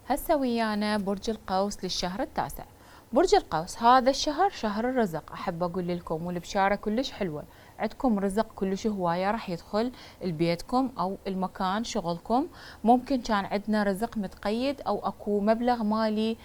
هسه ويانا برج القوس للشهر التاسع. برج القوس هذا الشهر شهر الرزق، احب اقول لكم والبشاره كلش حلوه، عندكم رزق كلش هوايه راح يدخل لبيتكم او المكان شغلكم. ممكن كان عندنا رزق متقيد او اكو مبلغ مالي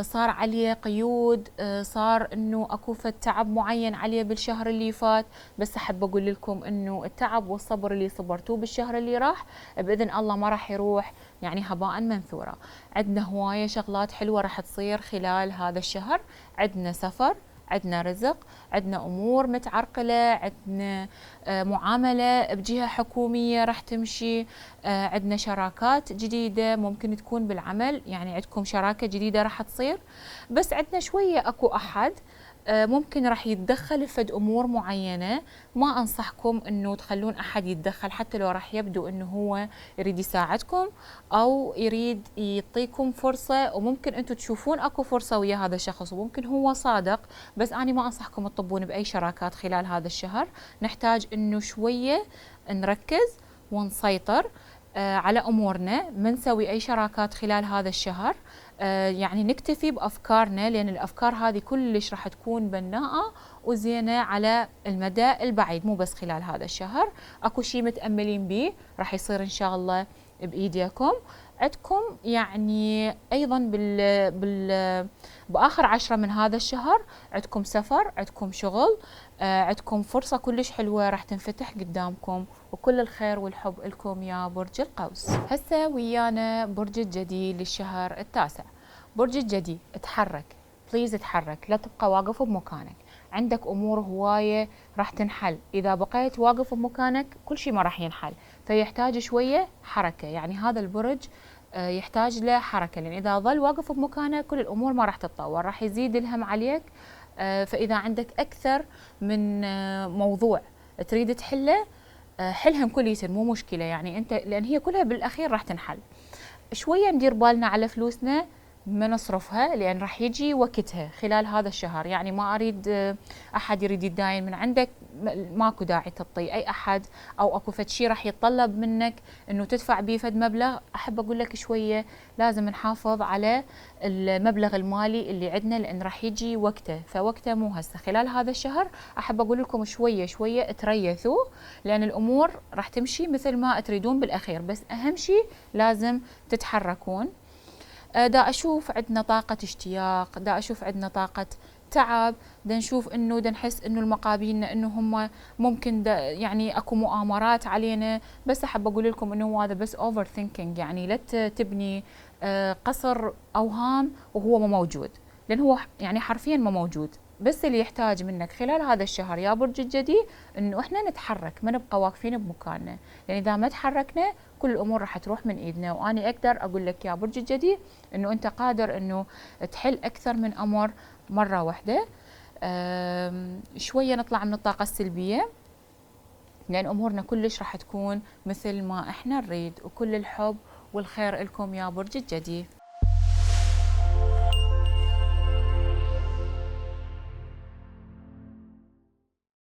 صار عليه قيود، صار انه اكو فد تعب معين عليه بالشهر اللي فات، بس احب اقول لكم انه التعب والصبر اللي صبرتوه بالشهر اللي راح باذن الله ما راح يروح يعني هباء منثورا. عندنا هوايه شغلات حلوه راح تصير خلال هذا الشهر، عندنا سفر، عندنا رزق، عندنا امور متعرقله، عندنا معامله بجهه حكوميه راح تمشي، عندنا شراكات جديده ممكن تكون بالعمل، يعني عندكم شراكه جديده راح تصير. بس عندنا شويه اكو احد ممكن راح يتدخل في امور معينه، ما انصحكم انه تخلون احد يتدخل حتى لو راح يبدو انه هو يريد يساعدكم او يريد يعطيكم فرصه، وممكن انتم تشوفون اكو فرصه ويا هذا الشخص وممكن هو صادق، بس انا ما انصحكم تطبون باي شراكات خلال هذا الشهر. نحتاج انه شويه نركز ونسيطر على امورنا، ما نسوي اي شراكات خلال هذا الشهر. يعني نكتفي بافكارنا، لان الافكار هذه كلش راح تكون بناءه وزينه على المدى البعيد، مو بس خلال هذا الشهر. اكو شيء متاملين به راح يصير ان شاء الله بايديكم. عندكم يعني ايضا باخر 10 من هذا الشهر عندكم سفر، عندكم شغل، عندكم فرصه كلش حلوه راح تنفتح قدامكم، وكل الخير والحب لكم يا برج القوس. هسه ويانا برج الجدي للشهر التاسع. برج الجدي اتحرك، بليز اتحرك، لا تبقى واقف بمكانك. عندك امور هوايه راح تنحل، اذا بقيت واقف بمكانك كل شيء ما راح ينحل، فيحتاج شويه حركه. يعني هذا البرج يحتاج له حركه، لان اذا ظل واقف بمكانه كل الامور ما راح تتطور، راح يزيد الهم عليك. فاذا عندك اكثر من موضوع تريد تحله، حلهم كليتن مو مشكله، يعني انت لان هي كلها بالاخير راح تنحل. شويه ندير بالنا على فلوسنا ما نصرفها، لان راح يجي وقتها خلال هذا الشهر. يعني ما اريد احد يريد يتداين من عندك، ماكو داعي تعطي اي احد، او اكو فد شيء راح يتطلب منك انه تدفع به فد مبلغ. احب اقول لك شويه لازم نحافظ على المبلغ المالي اللي عندنا، لان راح يجي وقته، فوقته مو هسه خلال هذا الشهر. احب اقول لكم شويه شويه تريثوا، لان الامور راح تمشي مثل ما تريدون بالاخير، بس اهم شيء لازم تتحركون. دا اشوف عندنا طاقه اشتياق، دا اشوف عندنا طاقه تعب، دا نشوف انه دا نحس انه المقابلين انه هم ممكن دا يعني اكو مؤامرات علينا. بس احب اقول لكم انه هذا بس اوفر ثينكينج، يعني لا تبني قصر اوهام وهو ما موجود، لان هو يعني حرفيا ما موجود. بس اللي يحتاج منك خلال هذا الشهر يا برج الجدي انه احنا نتحرك، ما نبقى واقفين بمكاننا، لان اذا ما تحركنا كل الامور راح تروح من ايدنا. واني اقدر اقول لك يا برج الجدي انه انت قادر انه تحل اكثر من امر مره واحده. شويه نطلع من الطاقه السلبيه، لان امورنا كلش راح تكون مثل ما احنا نريد. وكل الحب والخير لكم يا برج الجدي.